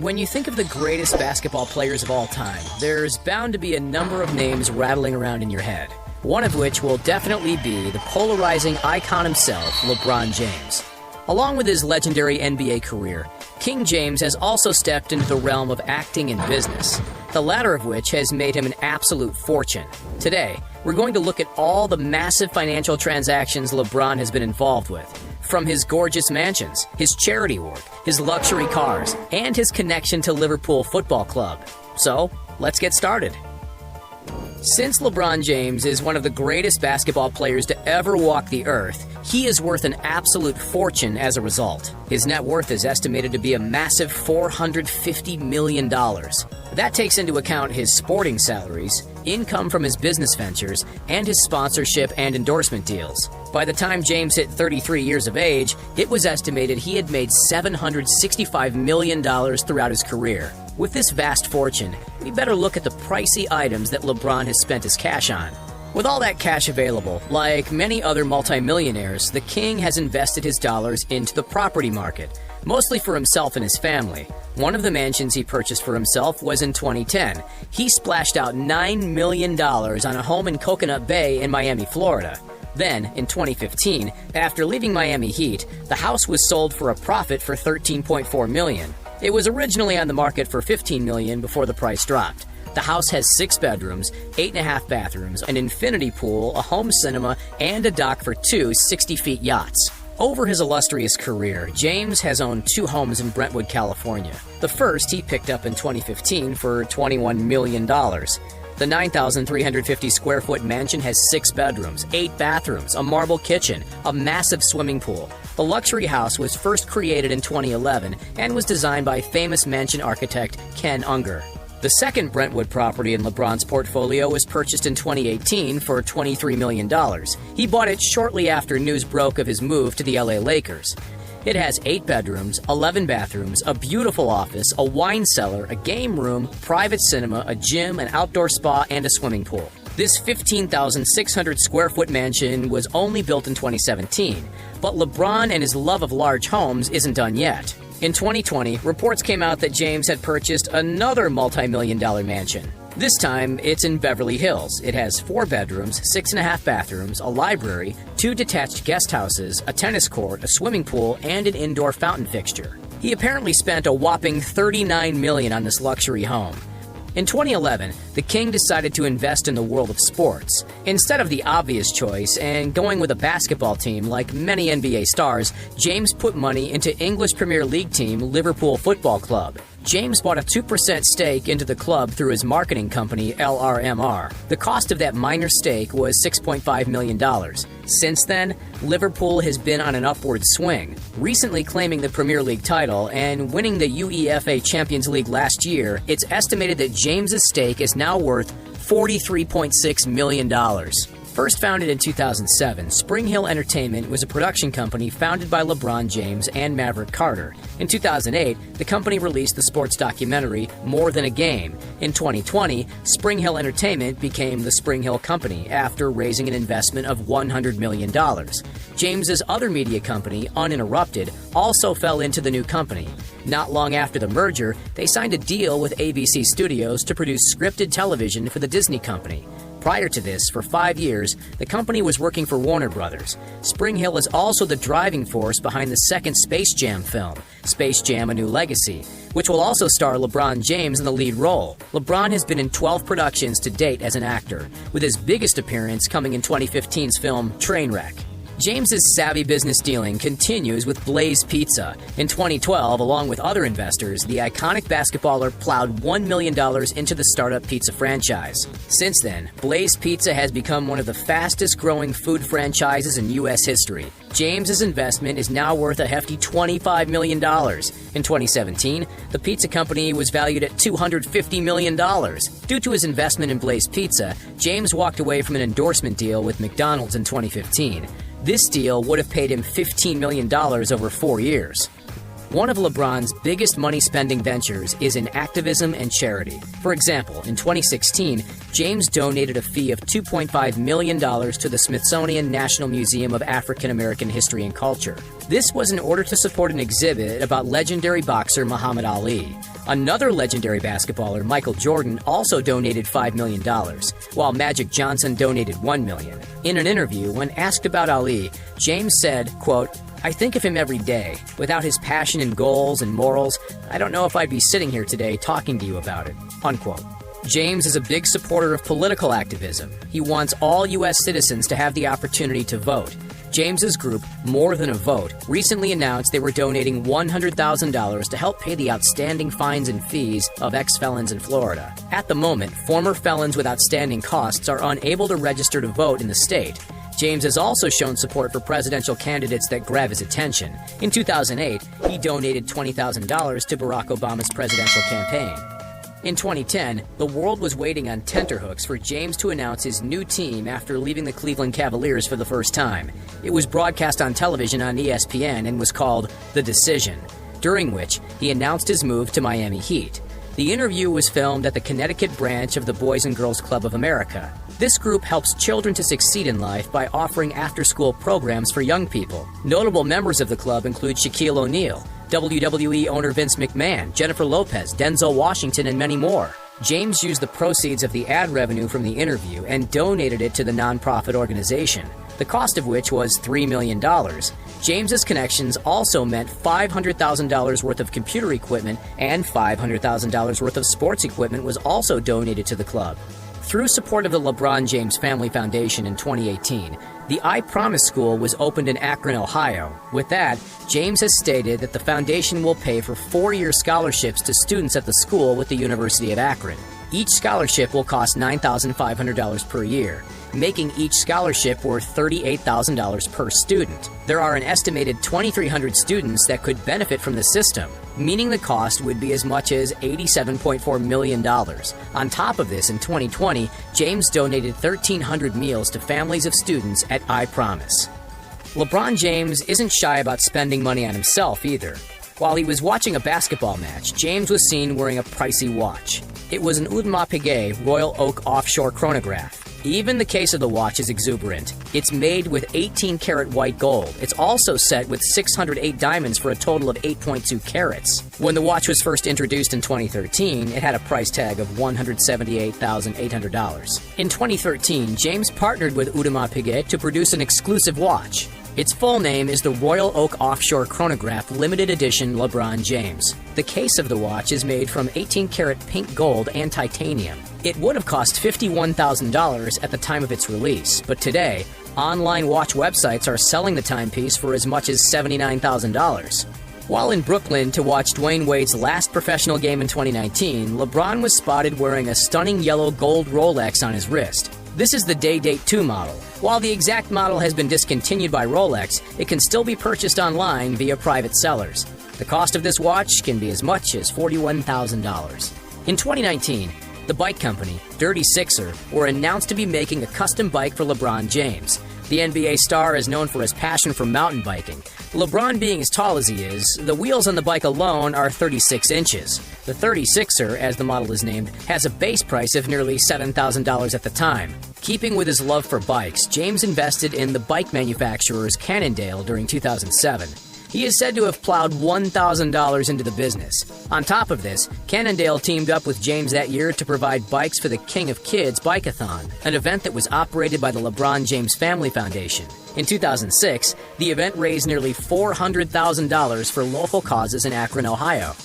When you think of the greatest basketball players of all time, there's bound to be a number of names rattling around in your head. One of which will definitely be the polarizing icon himself, LeBron James. Along with his legendary NBA career, King James has also stepped into the realm of acting and business, the latter of which has made him an absolute fortune. Today, we're going to look at all the massive financial transactions LeBron has been involved with, from his gorgeous mansions, his charity work, his luxury cars, and his connection to Liverpool Football Club. So, let's get started. Since LeBron James is one of the greatest basketball players to ever walk the earth, he is worth an absolute fortune as a result. His net worth is estimated to be a massive $450 million. That takes into account his sporting salaries, income from his business ventures, and his sponsorship and endorsement deals. By the time James hit 33 years of age, it was estimated he had made $765 million throughout his career. With this vast fortune, we better look at the pricey items that LeBron has spent his cash on. With all that cash available, like many other multimillionaires, the king has invested his dollars into the property market, mostly for himself and his family. One of the mansions he purchased for himself was in 2010. He splashed out $9 million on a home in Coconut Bay in Miami, Florida. Then, in 2015, after leaving Miami Heat, the house was sold for a profit for $13.4 million. It was originally on the market for $15 million before the price dropped. The house has 6 bedrooms, 8.5 bathrooms, an infinity pool, a home cinema, and a dock for 2 60-feet yachts. Over his illustrious career, James has owned 2 homes in Brentwood, California. The first he picked up in 2015 for $21 million. The 9,350 square foot mansion has 6 bedrooms, 8 bathrooms, a marble kitchen, a massive swimming pool. The luxury house was first created in 2011 and was designed by famous mansion architect Ken Unger. The second Brentwood property in LeBron's portfolio was purchased in 2018 for $23 million. He bought it shortly after news broke of his move to the LA Lakers. It has 8 bedrooms, 11 bathrooms, a beautiful office, a wine cellar, a game room, private cinema, a gym, an outdoor spa, and a swimming pool. This 15,600 square foot mansion was only built in 2017, but LeBron and his love of large homes isn't done yet. In 2020, reports came out that James had purchased another multi-million-dollar mansion. This time, it's in Beverly Hills. It has 4 bedrooms, 6.5 bathrooms, a library, 2 detached guest houses, a tennis court, a swimming pool, and an indoor fountain fixture. He apparently spent a whopping $39 million on this luxury home. In 2011, the king decided to invest in the world of sports. Instead of the obvious choice and going with a basketball team like many NBA stars, James put money into English Premier League team Liverpool Football Club. James bought a 2% stake into the club through his marketing company, LRMR. The cost of that minor stake was $6.5 million. Since then, Liverpool has been on an upward swing, recently claiming the Premier League title and winning the UEFA Champions League last year. It's estimated that James's stake is now worth $43.6 million. First founded in 2007, Spring Hill Entertainment was a production company founded by LeBron James and Maverick Carter. In 2008, the company released the sports documentary More Than a Game. In 2020, Spring Hill Entertainment became the Spring Hill Company after raising an investment of $100 million. James's other media company, Uninterrupted, also fell into the new company. Not long after the merger, they signed a deal with ABC Studios to produce scripted television for the Disney Company. Prior to this, for 5 years, the company was working for Warner Brothers. Spring Hill is also the driving force behind the second Space Jam film, Space Jam: A New Legacy, which will also star LeBron James in the lead role. LeBron has been in 12 productions to date as an actor, with his biggest appearance coming in 2015's film Trainwreck. James's savvy business dealing continues with Blaze Pizza. In 2012, along with other investors, the iconic basketballer plowed $1 million into the startup pizza franchise. Since then, Blaze Pizza has become one of the fastest-growing food franchises in U.S. history. James's investment is now worth a hefty $25 million. In 2017, the pizza company was valued at $250 million. Due to his investment in Blaze Pizza, James walked away from an endorsement deal with McDonald's in 2015. This deal would have paid him $15 million over 4 years. One of LeBron's biggest money-spending ventures is in activism and charity. For example, in 2016, James donated a fee of $2.5 million to the Smithsonian National Museum of African American History and Culture. This was in order to support an exhibit about legendary boxer Muhammad Ali. Another legendary basketballer, Michael Jordan, also donated $5 million, while Magic Johnson donated $1 million. In an interview, when asked about Ali, James said, quote, "I think of him every day. Without his passion and goals and morals, I don't know if I'd be sitting here today talking to you about it," unquote. James is a big supporter of political activism. He wants all U.S. citizens to have the opportunity to vote. James's group, More Than a Vote, recently announced they were donating $100,000 to help pay the outstanding fines and fees of ex-felons in Florida. At the moment, former felons with outstanding costs are unable to register to vote in the state. James has also shown support for presidential candidates that grab his attention. In 2008, he donated $20,000 to Barack Obama's presidential campaign. In 2010, the world was waiting on tenterhooks for James to announce his new team after leaving the Cleveland Cavaliers for the first time. It was broadcast on television on ESPN and was called The Decision, during which he announced his move to Miami Heat. The interview was filmed at the Connecticut branch of the Boys and Girls Club of America. This group helps children to succeed in life by offering after-school programs for young people. Notable members of the club include Shaquille O'Neal, WWE owner Vince McMahon, Jennifer Lopez, Denzel Washington, and many more. James used the proceeds of the ad revenue from the interview and donated it to the nonprofit organization, the cost of which was $3 million. James's connections also meant $500,000 worth of computer equipment and $500,000 worth of sports equipment was also donated to the club. Through support of the LeBron James Family Foundation in 2018, the I Promise School was opened in Akron, Ohio. With that, James has stated that the foundation will pay for 4-year scholarships to students at the school with the University of Akron. Each scholarship will cost $9,500 per year, making each scholarship worth $38,000 per student. There are an estimated 2,300 students that could benefit from the system, meaning the cost would be as much as $87.4 million. On top of this, in 2020, James donated 1,300 meals to families of students at I Promise. LeBron James isn't shy about spending money on himself either. While he was watching a basketball match, James was seen wearing a pricey watch. It was an Audemars Piguet Royal Oak offshore chronograph. Even the case of the watch is exuberant. It's made with 18-karat white gold. It's also set with 608 diamonds for a total of 8.2 carats. When the watch was first introduced in 2013, it had a price tag of $178,800. In 2013, James partnered with Audemars Piguet to produce an exclusive watch. Its full name is the Royal Oak Offshore Chronograph Limited Edition LeBron James. The case of the watch is made from 18-karat pink gold and titanium. It would have cost $51,000 at the time of its release, but today, online watch websites are selling the timepiece for as much as $79,000. While in Brooklyn to watch Dwayne Wade's last professional game in 2019, LeBron was spotted wearing a stunning yellow gold Rolex on his wrist. This is the Day Date 2 model. While the exact model has been discontinued by Rolex, it can still be purchased online via private sellers. The cost of this watch can be as much as $41,000. In 2019, the bike company, Dirty Sixer, were announced to be making a custom bike for LeBron James. The NBA star is known for his passion for mountain biking. LeBron being as tall as he is, the wheels on the bike alone are 36 inches. The 36er, as the model is named, has a base price of nearly $7,000 at the time. Keeping with his love for bikes, James invested in the bike manufacturers Cannondale during 2007. He is said to have plowed $1,000 into the business. On top of this, Cannondale teamed up with James that year to provide bikes for the King of Kids Bike-a-thon, an event that was operated by the LeBron James Family Foundation. In 2006, the event raised nearly $400,000 for local causes in Akron, Ohio.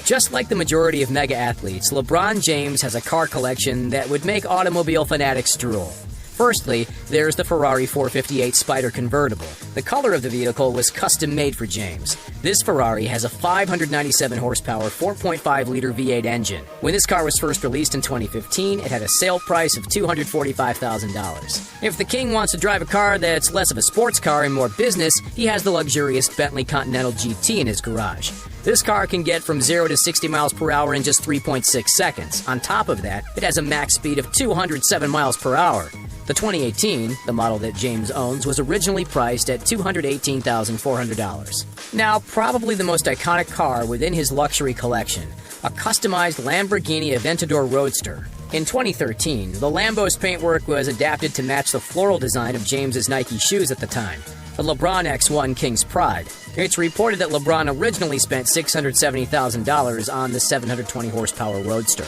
Just like the majority of mega athletes, LeBron James has a car collection that would make automobile fanatics drool. Firstly, there's the Ferrari 458 Spider convertible. The color of the vehicle was custom made for James. This Ferrari has a 597 horsepower 4.5-liter V8 engine. When this car was first released in 2015, it had a sale price of $245,000. If the king wants to drive a car that's less of a sports car and more business, he has the luxurious Bentley Continental GT in his garage. This car can get from 0 to 60 miles per hour in just 3.6 seconds. On top of that, it has a max speed of 207 miles per hour. The 2018, the model that James owns, was originally priced at $218,400. Now, probably the most iconic car within his luxury collection, a customized Lamborghini Aventador Roadster. In 2013, the Lambo's paintwork was adapted to match the floral design of James's Nike shoes at the time. the LeBron X1 King's Pride. It's reported that LeBron originally spent $670,000 on the 720 horsepower Roadster.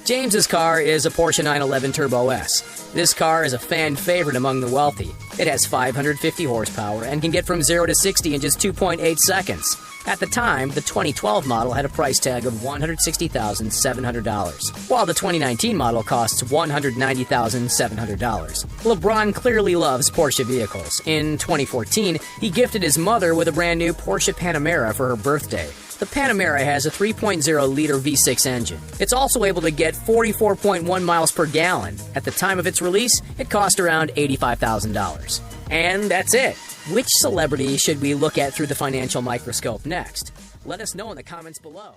James's car is a Porsche 911 Turbo S. This car is a fan favorite among the wealthy. It has 550 horsepower and can get from 0 to 60 in just 2.8 seconds. At the time, the 2012 model had a price tag of $160,700, while the 2019 model costs $190,700. LeBron clearly loves Porsche vehicles. In 2014, he gifted his mother with a brand new Porsche Panamera for her birthday. The Panamera has a 3.0-liter V6 engine. It's also able to get 44.1 miles per gallon. At the time of its release, it cost around $85,000. And that's it. Which celebrity should we look at through the financial microscope next? Let us know in the comments below.